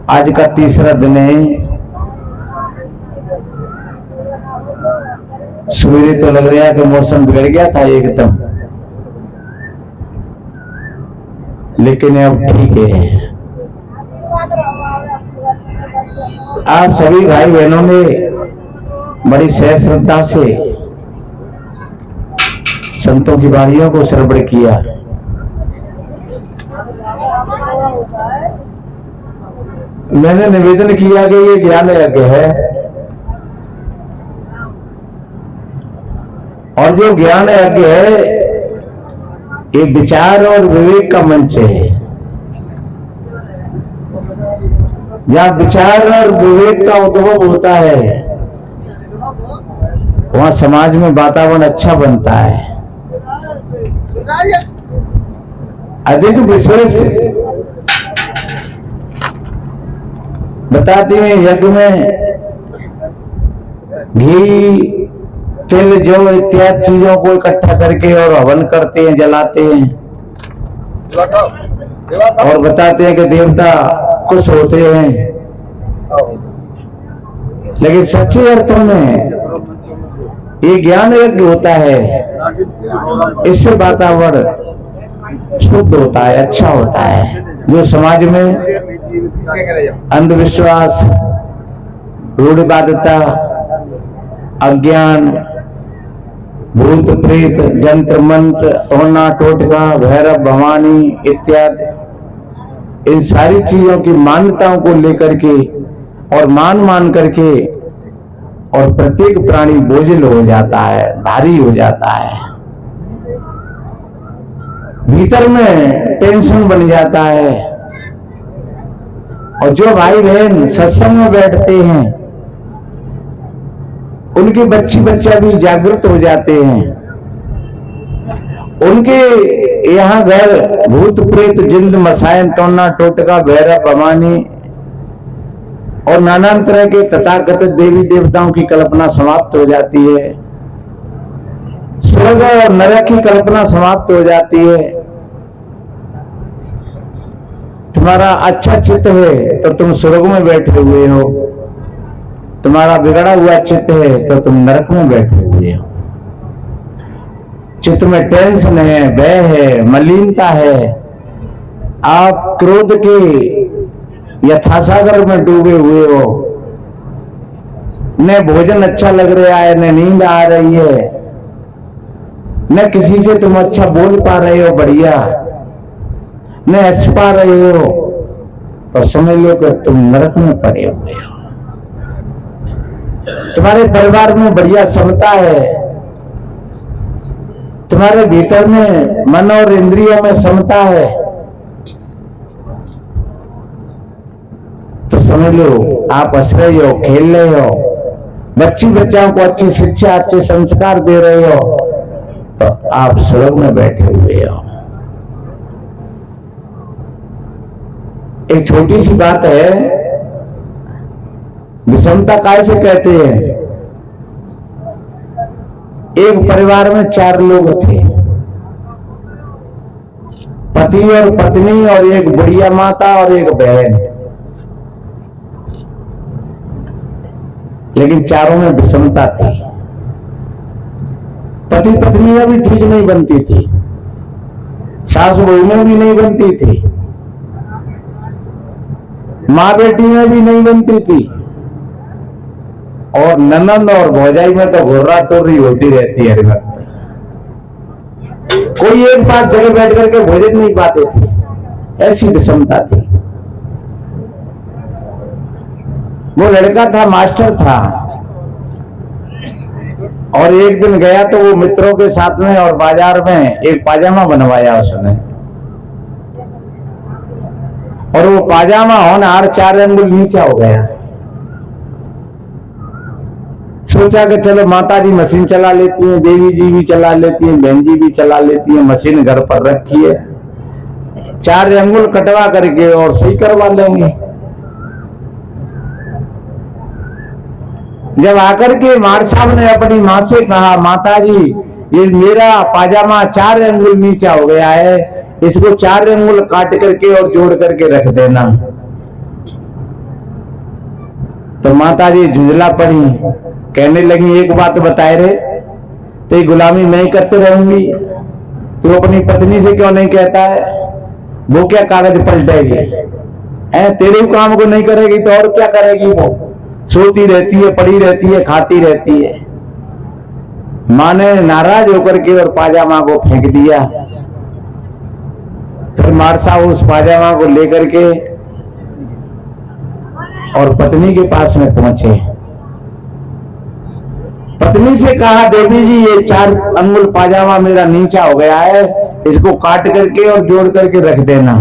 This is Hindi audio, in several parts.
आज का तीसरा दिन है। सवेरे तो लग रहा है कि मौसम बिगड़ गया था एकदम, लेकिन अब ठीक है। आप सभी भाई बहनों ने बड़ी सह श्रद्धा से संतों की वाणियों को श्रवण किया। मैंने निवेदन किया कि ये ज्ञान यज्ञ है, और जो ज्ञान यज्ञ है ये विचार और विवेक का मंच है। जहां विचार और विवेक का उद्भव होता है वहां समाज में वातावरण अच्छा बनता है। अधिक विशेष बताते हैं, यज्ञ में घी, तिल, जौ इत्यादि चीजों को इकट्ठा करके और हवन करते हैं, जलाते हैं, और बताते हैं कि देवता खुश होते हैं। लेकिन सच्चे अर्थों में ये ज्ञान यज्ञ होता है, इससे वातावरण शुद्ध होता है, अच्छा होता है। जो समाज में अंधविश्वास, रूढ़िवादिता, अज्ञान, भूत प्रेत, जंत्र मंत्र, टोना टोटका, भैरव भवानी इत्यादि इन सारी चीजों की मान्यताओं को लेकर के और मान करके और प्रत्येक प्राणी बोझिल हो जाता है, भारी हो जाता है, भीतर में टेंशन बन जाता है। और जो भाई बहन सत्संग में बैठते हैं उनके बच्चा भी जागृत हो जाते हैं। उनके यहाँ घर भूत प्रेत, जिंद, मसायन, टोना टोटका, भैरव भवानी और नाना तरह के तथाकथित देवी देवताओं की कल्पना समाप्त हो जाती है। स्वर्ग और नरक की कल्पना समाप्त हो जाती है। तुम्हारा अच्छा चित्त है तो तुम स्वर्ग में बैठे हुए हो, तुम्हारा बिगड़ा हुआ चित्त है तो तुम नरक में बैठे हुए हो। चित्त में टेंशन है, भय है, मलिनता है, आप क्रोध के यथासागर में डूबे हुए हो। न भोजन अच्छा लग रहा है, न नींद आ रही है, न किसी से तुम अच्छा बोल पा रहे हो बढ़िया, न हंस पा रहे हो, तो समझ लो कि तुम नरक में पड़े हुए हो। तुम्हारे परिवार में बढ़िया समता है, तुम्हारे भीतर में मन और इंद्रियों में समता है, तो समझ लो आप हंस रहे हो, खेल रहे हो, बच्चों को अच्छी शिक्षा, अच्छे संस्कार दे रहे हो, तो आप स्वर्ग में बैठे हुए हो। एक छोटी सी बात है, विषमता कैसे कहते हैं। एक परिवार में 4 लोग थे, पति और पत्नी और एक बुढ़िया माता और एक बहन, लेकिन चारों में विषमता थी। पति पत्नी में भी ठीक नहीं बनती थी, सास बहू में भी नहीं बनती थी, माँ बेटी में भी नहीं बनती थी, और ननंद और भौजाई में तो घुर्रा तोर्री होती रहती है हर वक्त। कोई एक बात जगह बैठ करके भोजन नहीं पाते थे, ऐसी विषमता थी। वो लड़का था, मास्टर था, और एक दिन गया तो वो मित्रों के साथ में और बाजार में एक पाजामा बनवाया उसने, और वो पाजामा होनहार 4 अंगुल नीचा हो गया। सोचा कि चलो माता जी मशीन चला लेती हैं, देवी जी भी चला लेती हैं, बहन जी भी चला लेती हैं, मशीन घर पर रखी है, 4 अंगुल कटवा करके और सही करवा लेंगे। जब आकर के मार साहब ने अपनी मां से कहा, माता जी ये मेरा पाजामा 4 अंगुल नीचा हो गया है, इसको 4 अंगुल काट करके और जोड़ करके रख देना। तो माता जी झुंझला पड़ी, कहने लगी एक बात बताए रे, तो गुलामी नहीं करते रहूंगी, तू अपनी पत्नी से क्यों नहीं कहता है? वो क्या कागज पलटेगी है? तेरे काम को नहीं करेगी तो और क्या करेगी? वो सोती रहती है, पड़ी रहती है, खाती रहती है। मां ने नाराज होकर के और पाजामा को फेंक दिया। फिर मार साहब उस पाजामा को लेकर के और पत्नी के पास में पहुंचे। पत्नी से कहा, देवी जी ये 4 अंगुल पाजामा मेरा नीचा हो गया है, इसको काट करके और जोड़ करके रख देना।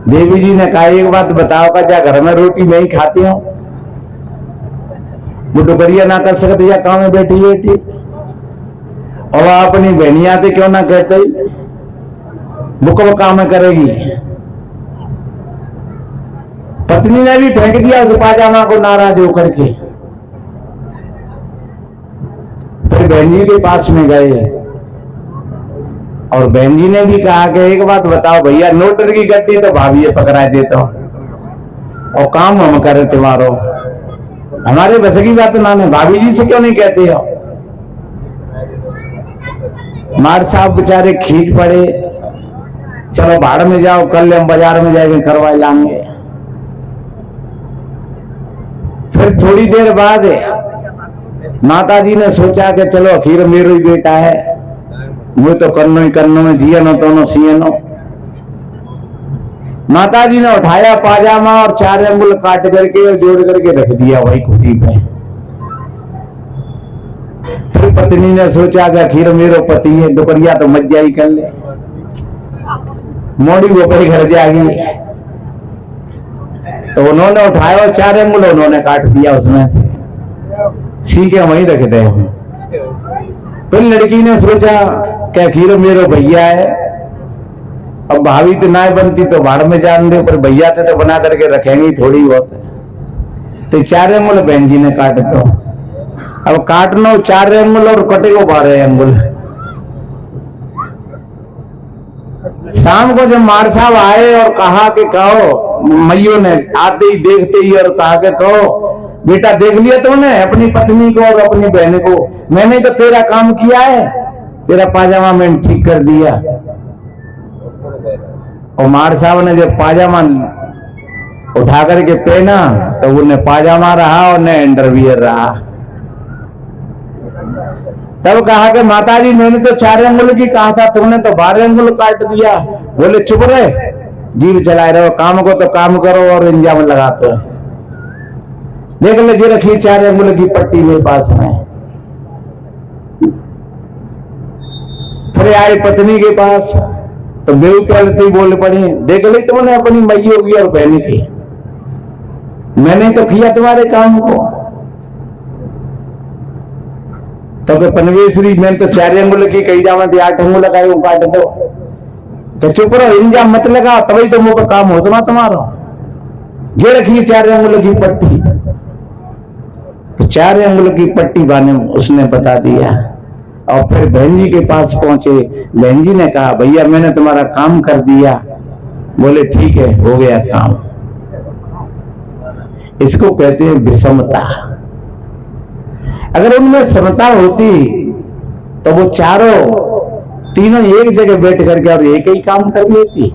देवी जी ने कहा, एक बात बताओ का क्या घर में रोटी नहीं खाती हो? वो डुबरिया ना कर सकते या काम में बैठी बैठी, और अपनी बहनिया से क्यों ना कहते? वो कब काम करेगी? पत्नी ने भी फेंक दिया उस पाजामा को नाराज होकर के। फिर बहन जी के पास में गए और बहन जी ने भी कहा कि एक बात बताओ भैया, नोटर की गड्डी तो भाभी पकड़ा देता और काम हम करे तुम्हारो, हमारे बस की बात ना ने, भाभी जी से क्यों नहीं कहते हो? मार साहब बेचारे खींच पड़े, चलो भाड़ में जाओ, कल हम बाजार में जाएंगे करवा लाएंगे। फिर थोड़ी देर बाद माता जी ने सोचा कि चलो आखिर मेरा ही बेटा है, वो तो करनो ही करनो है, जिया नो तो नो सिए नो। माता जी ने उठाया पाजामा और 4 अंगुल काट करके और जोड़ करके रख दिया वही कुटी पे। फिर पत्नी ने सोचा कि आखिर मेरा पति है, दोपहरिया तो मज्जा ही कर ले, मोड़ी वो पर घर जाएगी। तो उन्होंने उठाया और 4 अंगुल उन्होंने काट दिया उसमें से, सीखे वहीं रख दे हम। फिर लड़की ने सोचा कि आखिर मेरा भैया है, अब भाभी तो ना बनती तो भाड़ में जान दे, पर भैया तो बना करके रखेंगे थोड़ी बहुत। तो 4 अंगुल बहन जी ने काट दो। अब काटनो 4 अंगुल और कटे को 12 अंगुल। शाम को जब मार साहब आए और कहा कि कहो, मैयों ने आते ही देखते ही और कहा कि कहो बेटा देख लिया तुमने अपनी पत्नी को और अपनी बहन को? मैंने तो तेरा काम किया है, तेरा पाजामा मैंने ठीक कर दिया। और मार साहब ने जब पाजामा उठा करके पहना तो उन्हें पाजामा रहा और न अंडरवियर रहा। तब कहा कि माता जी मैंने तो 4 अंगुल की कहा था, तुमने तो 12 अंगुल काट दिया। बोले चुप रहे, जीव चलाए रहो, काम को तो काम करो और इंजाम लगाते हो। देख लीजिए रखी 4 अंगुल की पट्टी मेरे पास में। फिर आए पत्नी के पास तो बेउतरती बोल पड़ी, देख ली तुमने अपनी मैयों की और बहन की, मैंने तो किया तुम्हारे काम को। तो पनवेश्वरी मैंने तो 4 अंगुल की कही जावा थी, 8 अंगुल लगाए वो काट दो। तो चुप रहो, इंजाम मत लगा, तभी तो मुंह पर काम हो तुम्हारा। ये रखिए 4 अंगुल की पट्टी। तो 4 अंगुल की पट्टी बाने उसने बता दिया। और फिर बहन जी के पास पहुंचे। बहन जी ने कहा भैया मैंने तुम्हारा काम कर दिया। बोले ठीक है, हो गया काम। इसको कहते हैं विषमता। अगर उनमें समता होती तो वो तीनों एक जगह बैठ करके और एक ही काम कर लेती।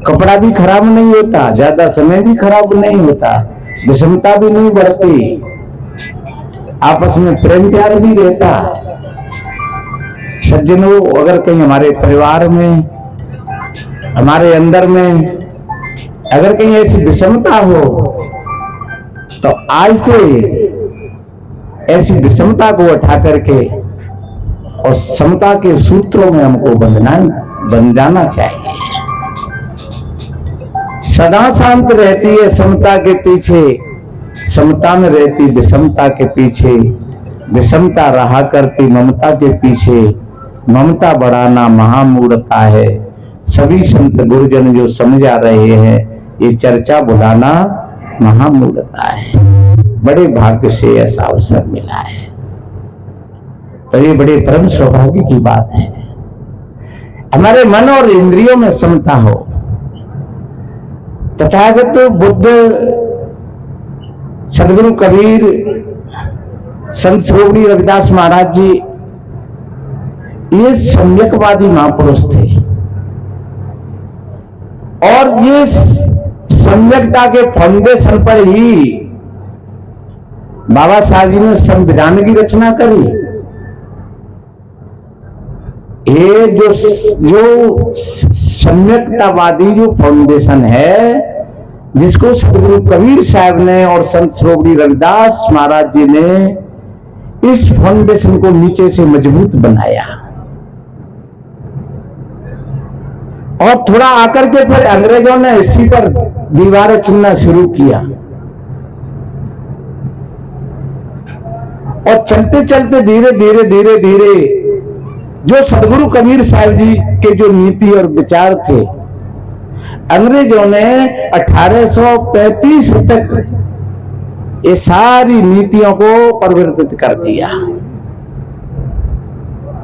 कपड़ा भी खराब नहीं होता, ज्यादा समय भी खराब नहीं होता, विषमता भी नहीं बढ़ती, आपस में प्रेम प्यार भी रहता। सज्जनों, अगर कहीं हमारे परिवार में, हमारे अंदर में अगर कहीं ऐसी विषमता हो तो आज से ऐसी विषमता को उठा करके और समता के सूत्रों में हमको बंध जाना चाहिए। सदा शांत रहती है समता के पीछे, समता में रहती विषमता के पीछे, विषमता रहा करती ममता के पीछे, ममता बढ़ाना महामूढ़ता है। सभी संत गुरुजन जो समझा रहे हैं ये चर्चा बुलाना महामूढ़ता है। बड़े भाग्य से ऐसा अवसर मिला है। तो ये बड़े परम सौभाग्य की बात है। हमारे मन और इंद्रियों में समता हो। तथागत बुद्ध, सदगुरु कबीर, संत श्रोमणी रविदास महाराज जी, ये सम्यकवादी महापुरुष थे और ये सम्यकता के फाउंडेशन पर ही बाबा साहब जी ने संविधान की रचना करी। ये जो सम्यकतावादी जो फाउंडेशन है, जिसको सदगुरु कबीर साहब ने और संत श्रोमणी रविदास महाराज जी ने इस फाउंडेशन को नीचे से मजबूत बनाया और थोड़ा आकर के फिर अंग्रेजों ने इसी पर दीवारें चुनना शुरू किया और चलते चलते धीरे धीरे धीरे धीरे जो सदगुरु कबीर साहब जी के जो नीति और विचार थे, अंग्रेजों ने 1835 तक ये सारी नीतियों को परिवर्तित कर दिया।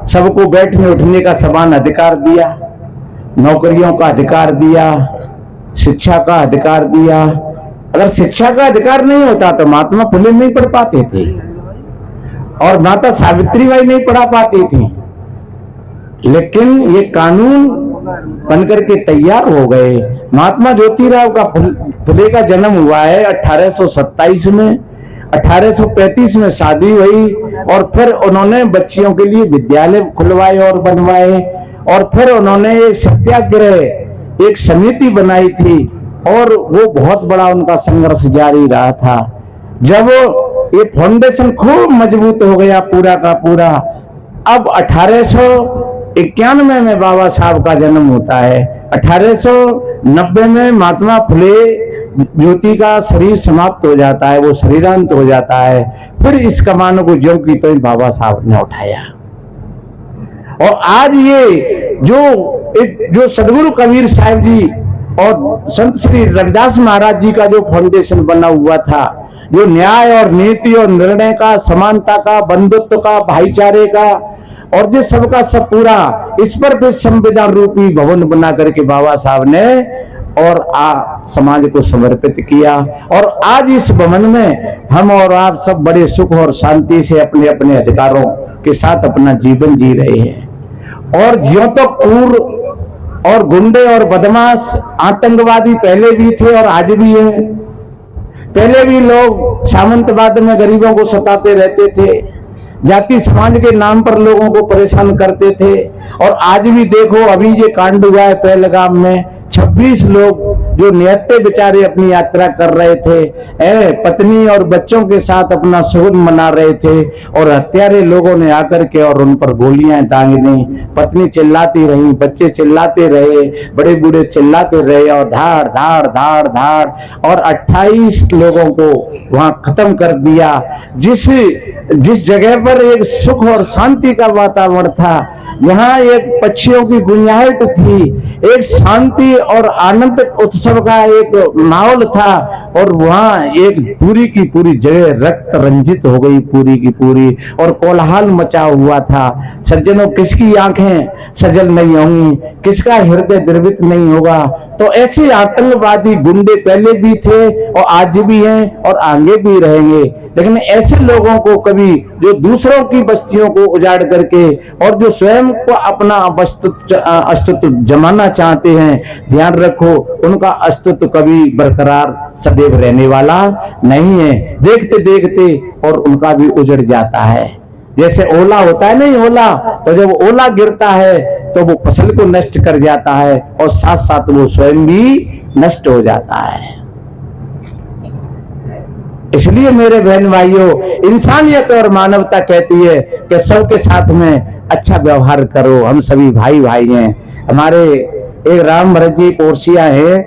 सबको बैठने उठने का समान अधिकार दिया, नौकरियों का अधिकार दिया, शिक्षा का अधिकार दिया। अगर शिक्षा का अधिकार नहीं होता तो महात्मा फुले नहीं पढ़ पाते थे और माता सावित्री बाई नहीं पढ़ा पाती थी। लेकिन ये कानून बनकर के तैयार हो गए। महात्मा ज्योतिराव का फुले का जन्म हुआ है 1827 में। 1835 में शादी हुई और फिर उन्होंने बच्चियों के लिए विद्यालय खुलवाए और बनवाए और फिर उन्होंने एक सत्याग्रह, एक समिति बनाई थी और वो बहुत बड़ा उनका संघर्ष जारी रहा था। जब ये फाउंडेशन खूब मजबूत हो गया पूरा का पूरा, अब 1891 में बाबा साहब का जन्म होता है। 1890 में महात्मा फुले ज्योति का शरीर समाप्त हो जाता है, वो शरीरांत हो जाता है। फिर इस कमान को ज्यों की तो बाबा साहब ने उठाया और आज ये जो सदगुरु कबीर साहब जी और संत श्री रविदास महाराज जी का जो फाउंडेशन बना हुआ था, जो न्याय और नीति और निर्णय का, समानता का, बंधुत्व का, भाईचारे का और जो सबका सब पूरा, इस पर भी संविधान रूपी भवन बना करके बाबा साहब ने और समाज को समर्पित किया। और आज इस भवन में हम और आप सब बड़े सुख और शांति से अपने अपने अधिकारों के साथ अपना जीवन जी रहे हैं। और ज्यों तो पूर्व और गुंडे और बदमाश आतंकवादी पहले भी थे और आज भी है। पहले भी लोग सामंतवाद में गरीबों को सताते रहते थे, जाति समाज के नाम पर लोगों को परेशान करते थे। और आज भी देखो, अभी ये कांड हुआ है पहलगाम में, 26 लोग जो निहत्थे बेचारे अपनी यात्रा कर रहे थे, पत्नी और बच्चों के साथ अपना सुगन मना रहे थे और हत्यारे लोगों ने आकर के और उन पर गोलियां दागी दी। पत्नी चिल्लाती रही, बच्चे चिल्लाते रहे, बड़े बूढ़े चिल्लाते रहे और धाड़ धाड़ धाड़ धाड़ और 28 लोगों को वहां खत्म कर दिया। जिस जगह पर एक सुख और शांति का वातावरण था, जहां एक पक्षियों की गुंजाहट थी, एक शांति और आनंद उत्सव का एक माहौल था, और वहां एक पूरी की पूरी जगह रक्त रंजित हो गई पूरी की पूरी और कोलाहल मचा हुआ था। सज्जनों, किसकी आंखें सजल नहीं होंगी, किसका हृदय द्रवित नहीं होगा। तो ऐसे आतंकवादी गुंडे पहले भी थे और आज भी हैं और आगे भी रहेंगे। लेकिन ऐसे लोगों को कभी जो दूसरों की बस्तियों को उजाड़ करके और जो स्वयं को अपना अस्तित्व जमाना चाहते हैं, ध्यान रखो, उनका अस्तित्व कभी बरकरार सदैव रहने वाला नहीं है। देखते देखते और उनका भी उजड़ जाता है। जैसे ओला होता है नहीं, ओला, तो जब ओला गिरता है तो वो फसल को नष्ट कर जाता है और साथ साथ वो स्वयं भी नष्ट हो जाता है। इसलिए मेरे बहन भाइयों, इंसानियत और मानवता कहती है कि सबके साथ में अच्छा व्यवहार करो। हम सभी भाई भाई हैं। हमारे एक राम भरत जी पोरसिया है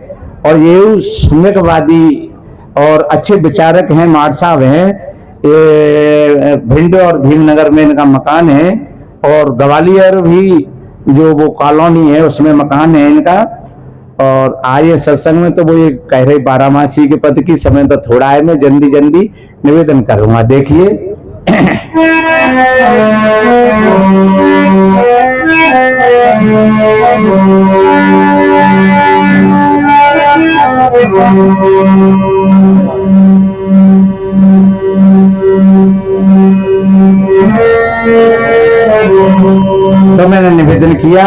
और ये सम्यकवादी और अच्छे विचारक हैं, मार साहब हैं। ये भिंड और भीमनगर में इनका मकान है और ग्वालियर भी जो वो कॉलोनी है उसमें मकान है इनका। और आए सत्संग में तो वो ये कह रहे 12 मासी के पद की समय तो थोड़ा है, मैं जल्दी जल्दी निवेदन करूंगा। देखिए, तो मैंने निवेदन किया,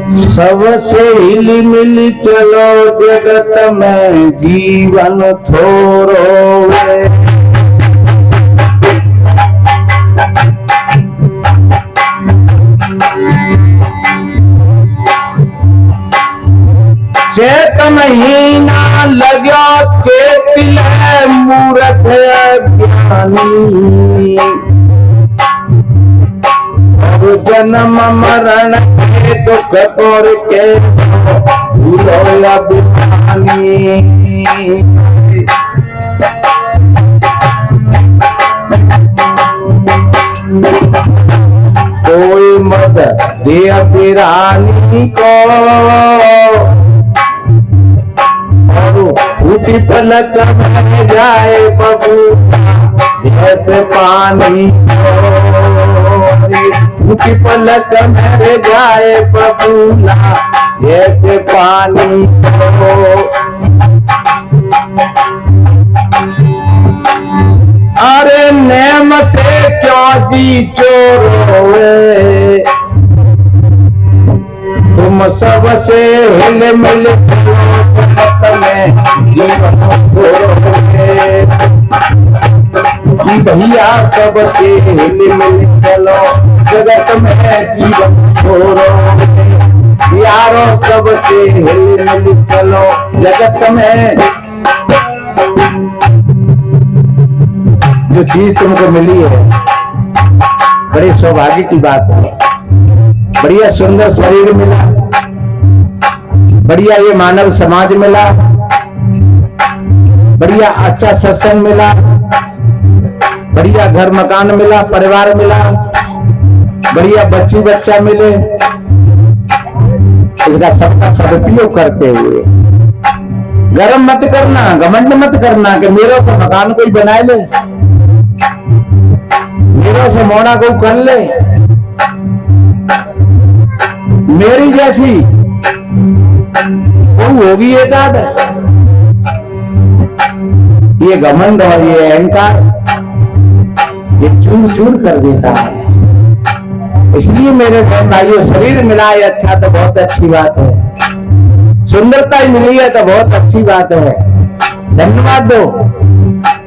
सबसे हिली मिली चलो जगत में जीवन थोरो है। चेतनहीना लगो चेतिल मूर्ख ज्ञानी, और जन्म मरण के दुख तोर के भूलो अभिमानी। कोई मत दे अभिरानी को, फूटी पलक में जाए बबू जैसे पानी, फूटी पलक में जाए बबूला जैसे पानी। अरे नेम से क्यों जी चोर होए, तुम सबसे हिल मिल में जीवन थोरोगे। भैया सबसे हिल मिल चलो जगत में जीवन थोरोगे। यारो सबसे हिल मिल चलो जगत में। जो चीज तुमको मिली है बड़ी सौभाग्य की बात है। बढ़िया सुंदर शरीर मिला, बढ़िया ये मानव समाज मिला, बढ़िया अच्छा सत्संग मिला, बढ़िया घर मकान मिला, परिवार मिला, बढ़िया बच्ची बच्चा मिले। इसका सबका सदुपयोग करते हुए गर्म मत करना, घमंड मत करना कि मेरे को मकान कोई बनाए ले, मेरे से मोड़ा कोई कर ले, मेरी जैसी वो होगी एक आध। ये घमंड और ये अहंकार ये चूर चूर कर देता है। इसलिए मेरे भाइयों शरीर मिला है अच्छा तो बहुत अच्छी बात है, सुंदरता ही मिली है तो बहुत अच्छी बात है। धन्यवाद दो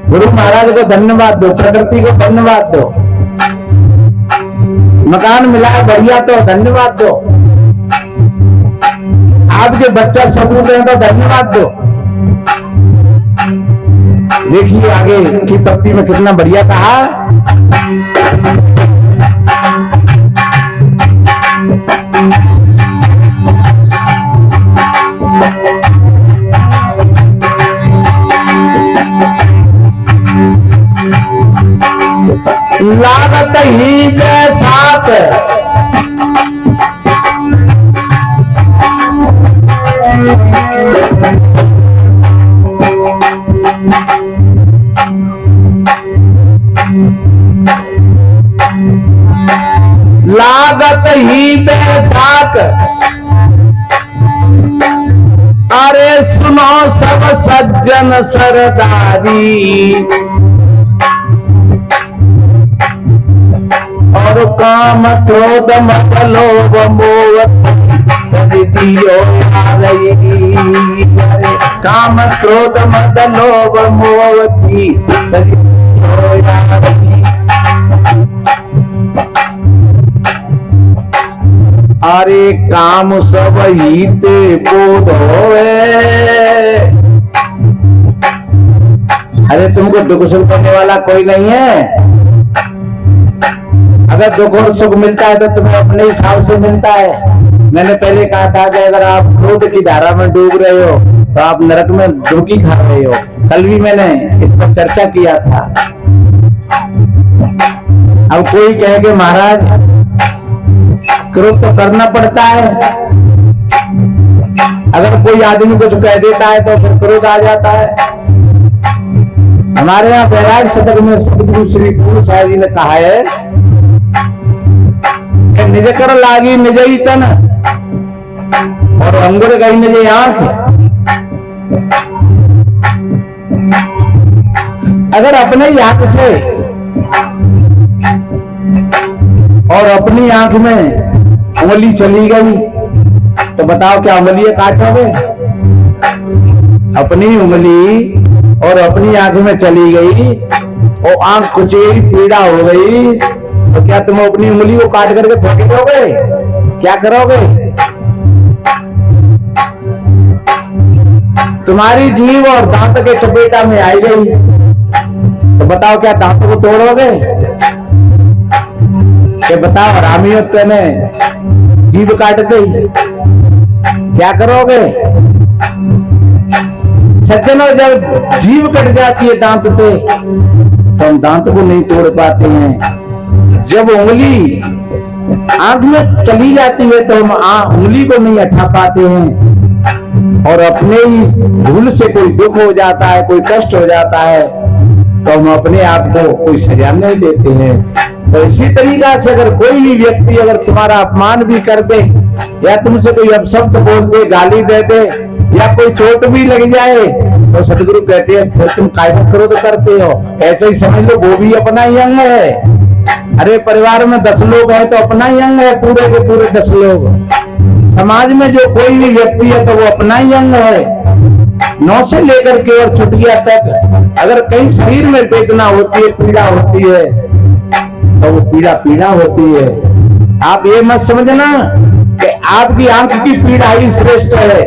गुरु महाराज को, धन्यवाद दो प्रकृति को, धन्यवाद दो। मकान मिला है बढ़िया तो धन्यवाद दो। आपके बच्चा सबूत है तो धन्यवाद दो। देखिए आगे की पत्ती में कितना बढ़िया कहा। लागत ही के साथ लागत ही बेसाक। अरे सुनो सब सज्जन सरदारी, और काम क्रोध मत लोभ मोह दियो यारी। काम क्रोध मत लोभ मोह की दियो यारी। अरे काम सब हीते बोध होए। अरे तुमको दुख सुख करने वाला कोई नहीं है। अगर दुख और सुख मिलता है तो तुम्हें अपने हिसाब से मिलता है। मैंने पहले कहा था कि अगर आप क्रोध की धारा में डूब रहे हो तो आप नरक में डुबकी खा रहे हो। कल भी मैंने इस पर चर्चा किया था। अब कोई कहे कि महाराज क्रोध तो करना पड़ता है, अगर कोई आदमी कुछ कह देता है तो फिर क्रोध आ जाता है। हमारे यहाँ बैराग शतक में सतगुरु श्री गुरु साहिब जी ने कहा है कि निज कर लागी निज ही तन और अंगुर गई निज आंख। अगर अपने ही हाथ से और अपनी आंख में उंगली चली गई तो बताओ क्या उंगली काटोगे? अपनी उंगली और अपनी आंख में चली गई और आंख कुचली पीड़ा हो गई तो क्या तुम अपनी उंगली को काट करके फेंक दोगे? क्या करोगे? तुम्हारी जीभ और दांत के चपेटा में आई गई तो बताओ क्या दांत को तोड़ोगे? कि बताओ हरामियों तेने जीभ काट दी, क्या करोगे? सज्जनों, जब जीभ कट जाती है दांत पे तो हम दांत को नहीं तोड़ पाते हैं। जब उंगली आंख में चली जाती है तो हम उंगली को नहीं हटा पाते हैं। और अपने ही भूल से कोई दुख हो जाता है, कोई कष्ट हो जाता है तो हम अपने आप को कोई सजा नहीं देते हैं। तो इसी तरीका से अगर कोई भी व्यक्ति अगर तुम्हारा अपमान भी कर दे या तुमसे कोई अपशब्द बोल दे, गाली दे दे या कोई चोट भी लग जाए तो सतगुरु कहते हैं फिर तुम कायदत करो तो करते हो। ऐसे ही समझ लो वो भी अपना ही अंग है। अरे परिवार में 10 लोग हैं तो अपना ही अंग है, पूरे के पूरे 10 लोग। समाज में जो कोई भी व्यक्ति है तो वो अपना ही अंग है। 9 से लेकर के और छुटिया तक अगर कहीं शरीर में वेदना होती है, पीड़ा होती है तो वो पीड़ा होती है। आप ये मत समझना कि आपकी आंख की पीड़ा ही श्रेष्ठ है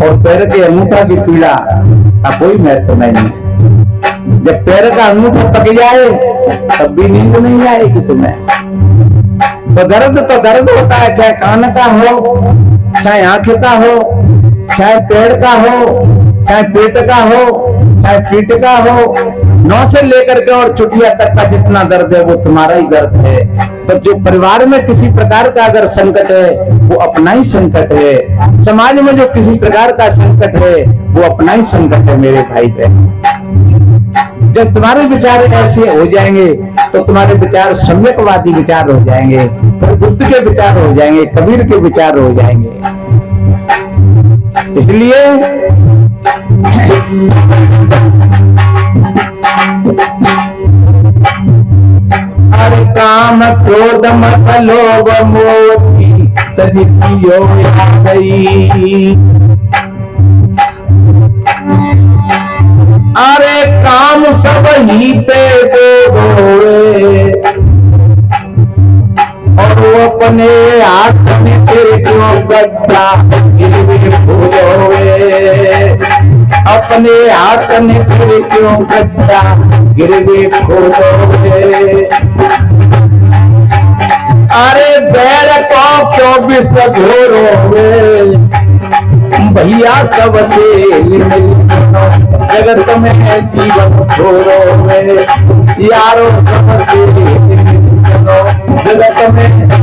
और पैर के अंगूठा की पीड़ा का कोई महत्व नहीं है। जब पैर का अंगूठा पक जाए तब भी नींद नहीं आएगी तुम्हें। तो दर्द होता है, चाहे कान का हो, चाहे आंख का हो, चाहे पैर का हो, चाहे पेट का हो, चाहे पीठ का हो। 9 से लेकर के और चुटिया तक का जितना दर्द है वो तुम्हारा ही दर्द है। तो जो परिवार में किसी प्रकार का अगर संकट है वो अपना ही संकट है। समाज में जो किसी प्रकार का संकट है वो अपना ही संकट है मेरे भाई बहन। जब तुम्हारे विचार ऐसे हो जाएंगे तो तुम्हारे विचार सम्यकवादी विचार हो जाएंगे, फिर बुद्ध के विचार हो जाएंगे, कबीर के विचार हो जाएंगे। इसलिए हर काम क्रोध मत लोभ मोह तजी पियो गई। अरे काम सब ही पे दोगे और वो अपने हाथ में तेरे क्यों गड्ढा गिरवी खोलोगे। अपने हाथ में तेरे क्यों गड्ढा गिरवी खोलोगे। अरे बैर को क्यों विष घोरोगे भैया सबसे जगत में जीवन घोरोगे यारो सबसे जगत में